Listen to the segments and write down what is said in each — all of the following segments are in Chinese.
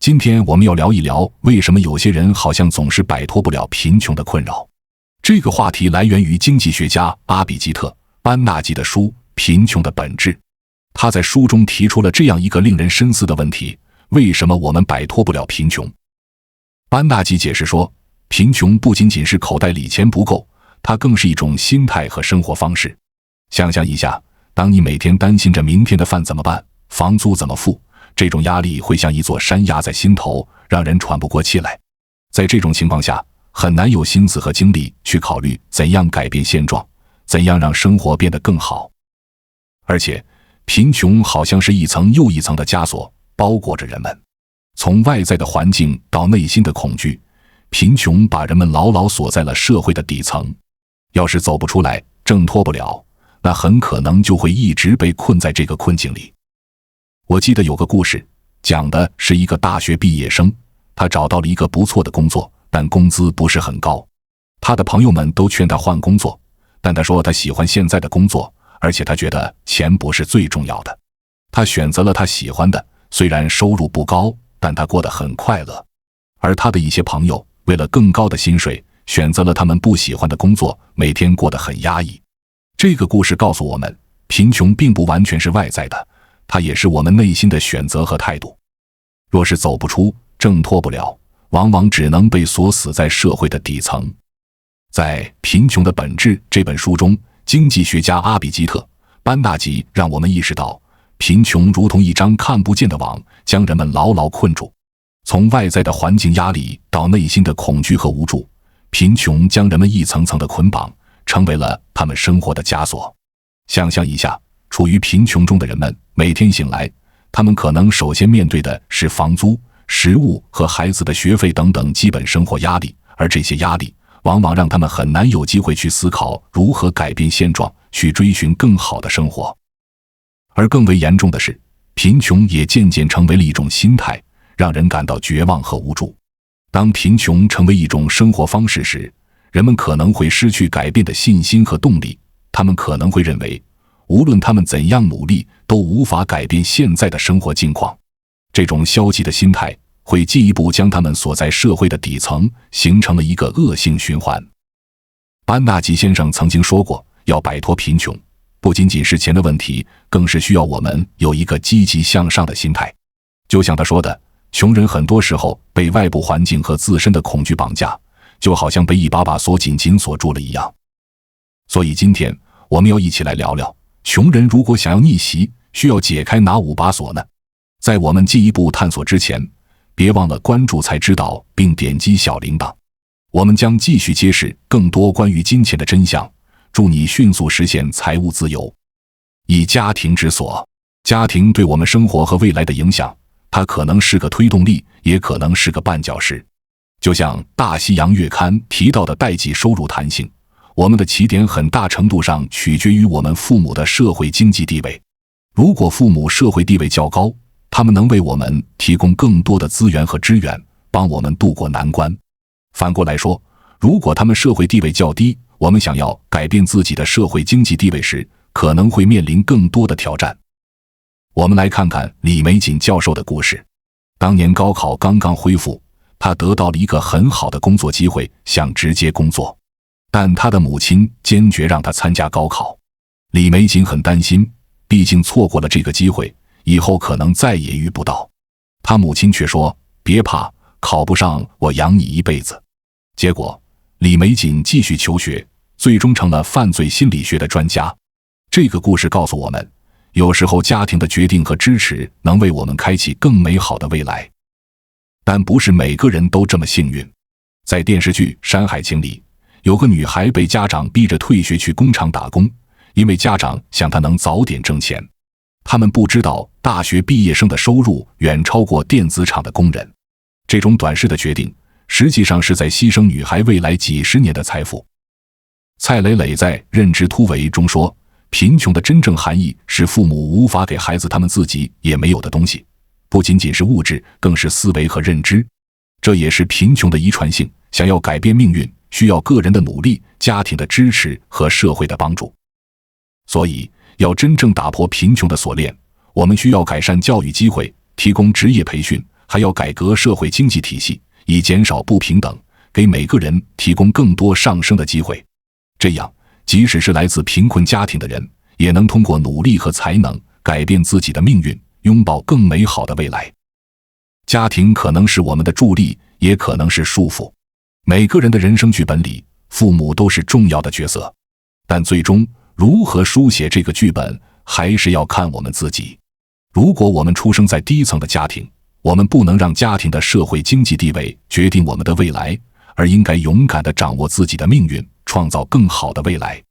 今天我们要聊一聊为什么有些人好像总是摆脱不了贫穷的困扰。这个话题来源于经济学家阿比吉特·班纳吉的书《贫穷的本质》。他在书中提出了这样一个令人深思的问题：为什么我们摆脱不了贫穷？班纳吉解释说，贫穷不仅仅是口袋里钱不够，它更是一种心态和生活方式。想象一下，当你每天担心着明天的饭怎么办，房租怎么付，这种压力会像一座山压在心头，让人喘不过气来。在这种情况下，很难有心思和精力去考虑怎样改变现状，怎样让生活变得更好。而且贫穷好像是一层又一层的枷锁，包裹着人们。从外在的环境到内心的恐惧，贫穷把人们牢牢锁在了社会的底层。要是走不出来，挣脱不了，那很可能就会一直被困在这个困境里。我记得有个故事，讲的是一个大学毕业生，他找到了一个不错的工作，但工资不是很高。他的朋友们都劝他换工作，但他说他喜欢现在的工作，而且他觉得钱不是最重要的。他选择了他喜欢的，虽然收入不高，但他过得很快乐。而他的一些朋友为了更高的薪水，选择了他们不喜欢的工作，每天过得很压抑。这个故事告诉我们，贫穷并不完全是外在的，它也是我们内心的选择和态度。若是走不出，挣脱不了，往往只能被锁死在社会的底层。在《贫穷的本质》这本书中，经济学家阿比吉特·班纳吉让我们意识到，贫穷如同一张看不见的网，将人们牢牢困住。从外在的环境压力到内心的恐惧和无助，贫穷将人们一层层的捆绑，成为了他们生活的枷锁。想象一下，处于贫穷中的人们，每天醒来，他们可能首先面对的是房租、食物和孩子的学费等等基本生活压力，而这些压力往往让他们很难有机会去思考如何改变现状，去追寻更好的生活。而更为严重的是，贫穷也渐渐成为了一种心态，让人感到绝望和无助。当贫穷成为一种生活方式时，人们可能会失去改变的信心和动力，他们可能会认为，无论他们怎样努力，都无法改变现在的生活境况。这种消极的心态会进一步将他们锁在社会的底层，形成了一个恶性循环。班纳吉先生曾经说过，要摆脱贫穷，不仅仅是钱的问题，更是需要我们有一个积极向上的心态。就像他说的，穷人很多时候被外部环境和自身的恐惧绑架，就好像被一把把锁紧紧锁住了一样。所以今天我们要一起来聊聊，穷人如果想要逆袭，需要解开哪5把锁呢？在我们进一步探索之前，别忘了关注才知道并点击小铃铛。我们将继续揭示更多关于金钱的真相，助你迅速实现财务自由。以家庭之锁，家庭对我们生活和未来的影响，它可能是个推动力，也可能是个绊脚石。就像大西洋月刊提到的代际收入弹性，我们的起点很大程度上取决于我们父母的社会经济地位。如果父母社会地位较高，他们能为我们提供更多的资源和支援，帮我们渡过难关。反过来说，如果他们社会地位较低，我们想要改变自己的社会经济地位时，可能会面临更多的挑战。我们来看看李玫瑾教授的故事。当年高考刚刚恢复，他得到了一个很好的工作机会，想直接工作，但他的母亲坚决让他参加高考。李玫瑾很担心，毕竟错过了这个机会，以后可能再也遇不到。他母亲却说，别怕，考不上我养你一辈子。结果李玫瑾继续求学，最终成了犯罪心理学的专家。这个故事告诉我们，有时候家庭的决定和支持能为我们开启更美好的未来。但不是每个人都这么幸运。在电视剧《山海情》里，有个女孩被家长逼着退学去工厂打工，因为家长想她能早点挣钱。他们不知道大学毕业生的收入远超过电子厂的工人。这种短视的决定，实际上是在牺牲女孩未来几十年的财富。蔡磊磊在《认知突围》中说，贫穷的真正含义是父母无法给孩子他们自己也没有的东西，不仅仅是物质，更是思维和认知。这也是贫穷的遗传性，想要改变命运，需要个人的努力、家庭的支持和社会的帮助。所以，要真正打破贫穷的锁链，我们需要改善教育机会，提供职业培训，还要改革社会经济体系，以减少不平等，给每个人提供更多上升的机会。这样，即使是来自贫困家庭的人，也能通过努力和才能改变自己的命运，拥抱更美好的未来。家庭可能是我们的助力，也可能是束缚。每个人的人生剧本里，父母都是重要的角色，但最终如何书写这个剧本，还是要看我们自己。如果我们出生在低层的家庭，我们不能让家庭的社会经济地位决定我们的未来，而应该勇敢地掌握自己的命运，创造更好的未来。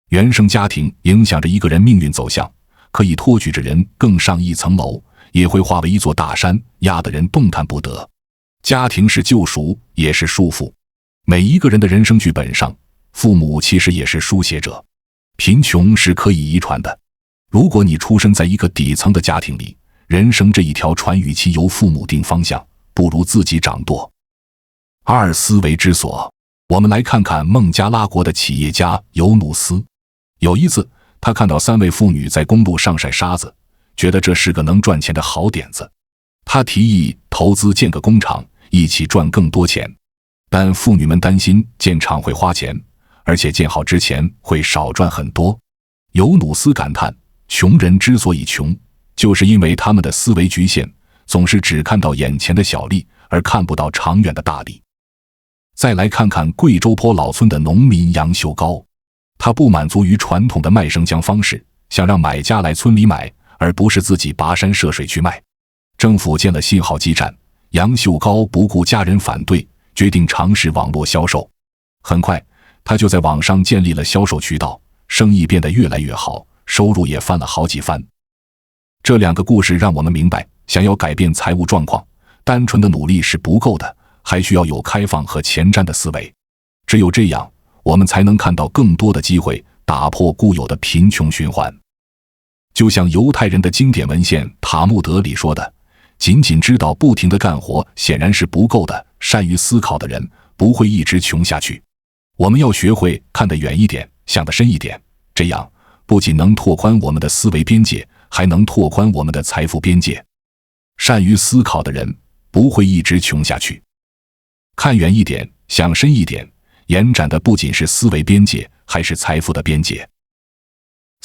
原生家庭影响着一个人命运走向，可以托举着人更上一层楼，也会化为一座大山，压得人动弹不得。家庭是救赎，也是束缚。每一个人的人生剧本上，父母其实也是书写者。贫穷是可以遗传的，如果你出生在一个底层的家庭里，人生这一条船与其由父母定方向，不如自己掌舵。二、思维之所。我们来看看孟加拉国的企业家尤努斯。有一次，他看到3位妇女在公路上晒沙子，觉得这是个能赚钱的好点子。他提议投资建个工厂，一起赚更多钱。但妇女们担心建厂会花钱，而且建好之前会少赚很多。尤努斯感叹，穷人之所以穷，就是因为他们的思维局限，总是只看到眼前的小利，而看不到长远的大利。再来看看贵州坡老村的农民杨秀高，他不满足于传统的卖生姜方式，想让买家来村里买，而不是自己跋山涉水去卖。政府建了信号基站，杨秀高不顾家人反对，决定尝试网络销售。很快，他就在网上建立了销售渠道，生意变得越来越好，收入也翻了好几番。这2个故事让我们明白，想要改变财务状况，单纯的努力是不够的，还需要有开放和前瞻的思维。只有这样，我们才能看到更多的机会，打破固有的贫穷循环。就像犹太人的经典文献《塔木德》里说的，仅仅知道不停地干活显然是不够的，善于思考的人不会一直穷下去。我们要学会看得远一点，想得深一点，这样不仅能拓宽我们的思维边界，还能拓宽我们的财富边界。善于思考的人不会一直穷下去。看远一点，想深一点，延展的不仅是思维边界，还是财富的边界。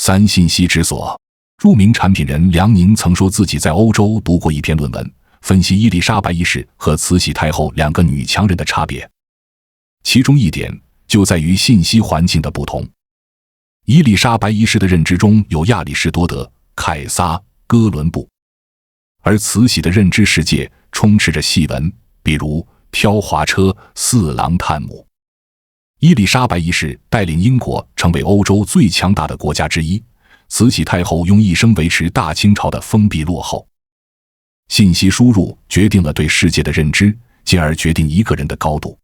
3、信息之所。著名产品人梁宁曾说自己在欧洲读过一篇论文，分析伊丽莎白一世和慈禧太后2个女强人的差别。其中一点就在于信息环境的不同。伊丽莎白一世的认知中有亚里士多德、凯撒、哥伦布，而慈禧的认知世界充斥着戏文，比如挑滑车、4郎探母。伊丽莎白一世带领英国成为欧洲最强大的国家之一，慈禧太后用一生维持大清朝的封闭落后。信息输入决定了对世界的认知，进而决定一个人的高度。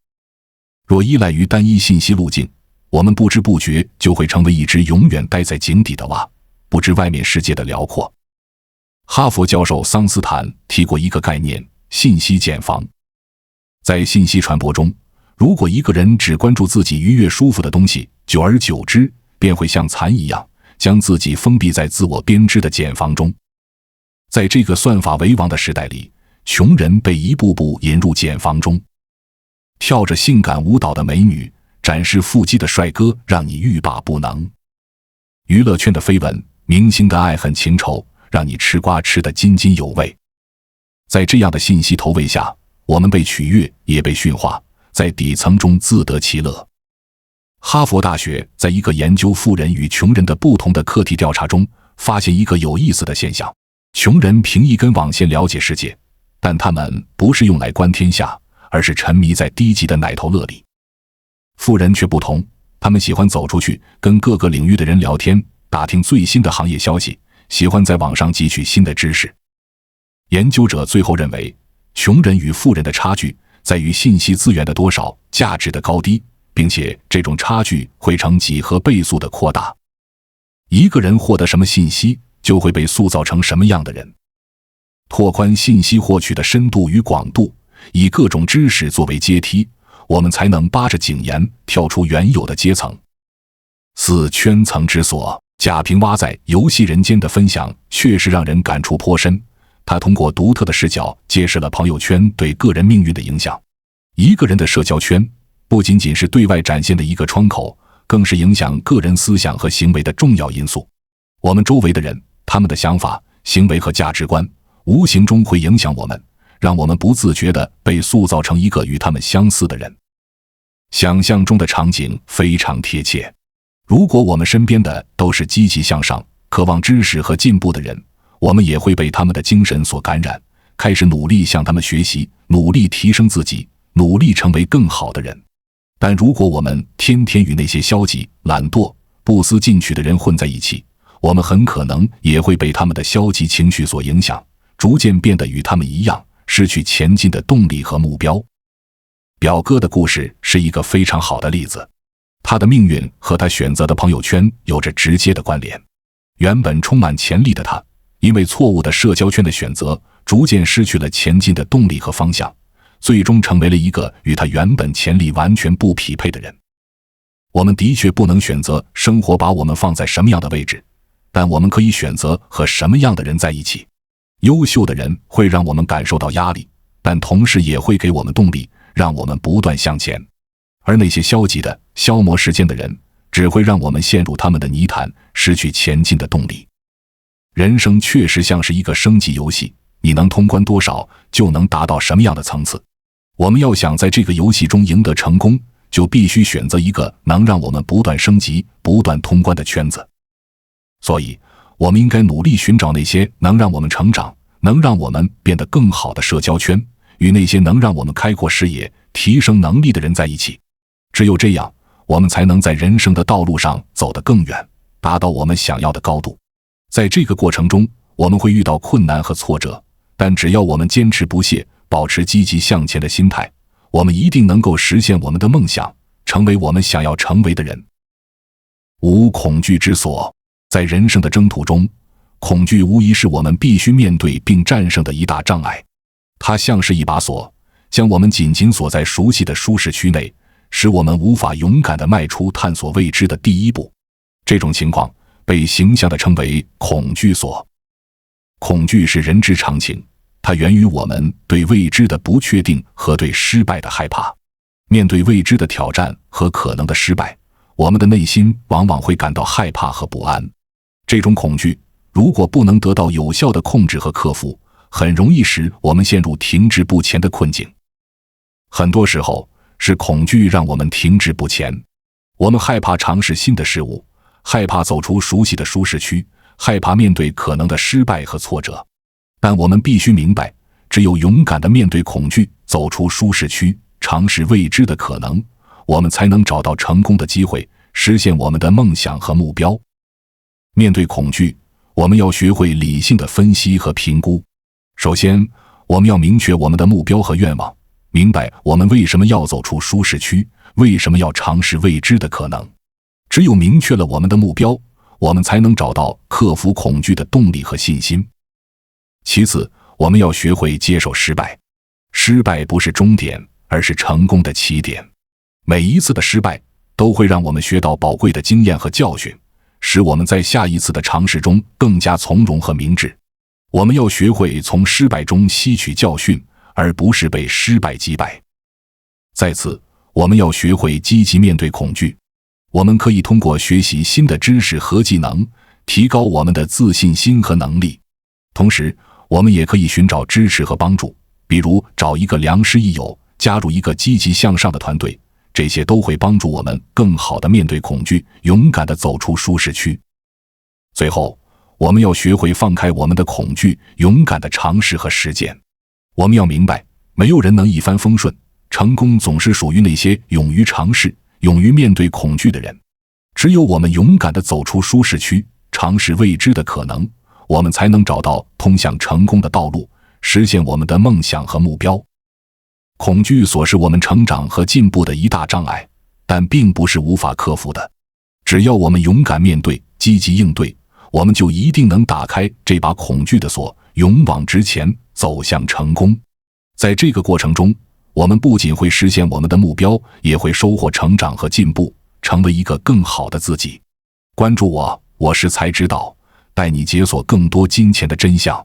若依赖于单一信息路径，我们不知不觉就会成为一只永远待在井底的蛙，不知外面世界的辽阔。哈佛教授桑斯坦提过一个概念：信息茧房。在信息传播中，如果一个人只关注自己愉悦舒服的东西，久而久之便会像蚕一样，将自己封闭在自我编织的茧房中。在这个算法为王的时代里，穷人被一步步引入茧房中。跳着性感舞蹈的美女，展示腹肌的帅哥，让你欲罢不能。娱乐圈的绯闻，明星的爱恨情仇，让你吃瓜吃得津津有味。在这样的信息投喂下，我们被取悦，也被驯化，在底层中自得其乐。哈佛大学在一个研究富人与穷人的不同的课题调查中，发现一个有意思的现象：穷人凭一根网线了解世界，但他们不是用来观天下，而是沉迷在低级的奶头乐里。富人却不同，他们喜欢走出去，跟各个领域的人聊天，打听最新的行业消息，喜欢在网上汲取新的知识。研究者最后认为，穷人与富人的差距在于信息资源的多少、价值的高低，并且这种差距会呈几何倍速的扩大。一个人获得什么信息，就会被塑造成什么样的人。拓宽信息获取的深度与广度，以各种知识作为阶梯，我们才能扒着井沿跳出原有的阶层。4、圈层之所。贾平凹在《游戏人间》的分享确实让人感触颇深。他通过独特的视角揭示了朋友圈对个人命运的影响。一个人的社交圈不仅仅是对外展现的一个窗口，更是影响个人思想和行为的重要因素。我们周围的人，他们的想法、行为和价值观，无形中会影响我们，让我们不自觉地被塑造成一个与他们相似的人。想象中的场景非常贴切。如果我们身边的都是积极向上、渴望知识和进步的人，我们也会被他们的精神所感染，开始努力向他们学习，努力提升自己，努力成为更好的人。但如果我们天天与那些消极、懒惰、不思进取的人混在一起，我们很可能也会被他们的消极情绪所影响，逐渐变得与他们一样，失去前进的动力和目标。表哥的故事是一个非常好的例子，他的命运和他选择的朋友圈有着直接的关联。原本充满潜力的他，因为错误的社交圈的选择，逐渐失去了前进的动力和方向，最终成为了一个与他原本潜力完全不匹配的人。我们的确不能选择生活把我们放在什么样的位置，但我们可以选择和什么样的人在一起。优秀的人会让我们感受到压力，但同时也会给我们动力，让我们不断向前。而那些消极的、消磨时间的人，只会让我们陷入他们的泥潭，失去前进的动力。人生确实像是一个升级游戏，你能通关多少，就能达到什么样的层次。我们要想在这个游戏中赢得成功，就必须选择一个能让我们不断升级、不断通关的圈子。所以，我们应该努力寻找那些能让我们成长、能让我们变得更好的社交圈，与那些能让我们开阔视野、提升能力的人在一起。只有这样，我们才能在人生的道路上走得更远，达到我们想要的高度。在这个过程中，我们会遇到困难和挫折，但只要我们坚持不懈，保持积极向前的心态，我们一定能够实现我们的梦想，成为我们想要成为的人。无恐惧之所。在人生的征途中，恐惧无疑是我们必须面对并战胜的一大障碍。它像是一把锁，将我们紧紧锁在熟悉的舒适区内，使我们无法勇敢地迈出探索未知的第一步。这种情况被形象地称为恐惧锁。恐惧是人之常情，它源于我们对未知的不确定和对失败的害怕。面对未知的挑战和可能的失败，我们的内心往往会感到害怕和不安。这种恐惧如果不能得到有效的控制和克服，很容易使我们陷入停滞不前的困境。很多时候是恐惧让我们停滞不前，我们害怕尝试新的事物，害怕走出熟悉的舒适区，害怕面对可能的失败和挫折。但我们必须明白，只有勇敢地面对恐惧，走出舒适区，尝试未知的可能，我们才能找到成功的机会，实现我们的梦想和目标。面对恐惧，我们要学会理性的分析和评估。首先，我们要明确我们的目标和愿望，明白我们为什么要走出舒适区，为什么要尝试未知的可能。只有明确了我们的目标，我们才能找到克服恐惧的动力和信心。其次，我们要学会接受失败。失败不是终点，而是成功的起点。每一次的失败都会让我们学到宝贵的经验和教训，使我们在下一次的尝试中更加从容和明智。我们要学会从失败中吸取教训，而不是被失败击败。再次，我们要学会积极面对恐惧。我们可以通过学习新的知识和技能，提高我们的自信心和能力。同时，我们也可以寻找支持和帮助，比如找一个良师益友，加入一个积极向上的团队，这些都会帮助我们更好地面对恐惧，勇敢地走出舒适区。最后，我们要学会放开我们的恐惧，勇敢地尝试和实践。我们要明白，没有人能一帆风顺，成功总是属于那些勇于尝试、勇于面对恐惧的人。只有我们勇敢地走出舒适区，尝试未知的可能，我们才能找到通向成功的道路，实现我们的梦想和目标。恐惧所是我们成长和进步的一大障碍，但并不是无法克服的。只要我们勇敢面对，积极应对，我们就一定能打开这把恐惧的锁，勇往直前，走向成功。在这个过程中，我们不仅会实现我们的目标，也会收获成长和进步，成为一个更好的自己。关注我，我是才知道，带你解锁更多金钱的真相。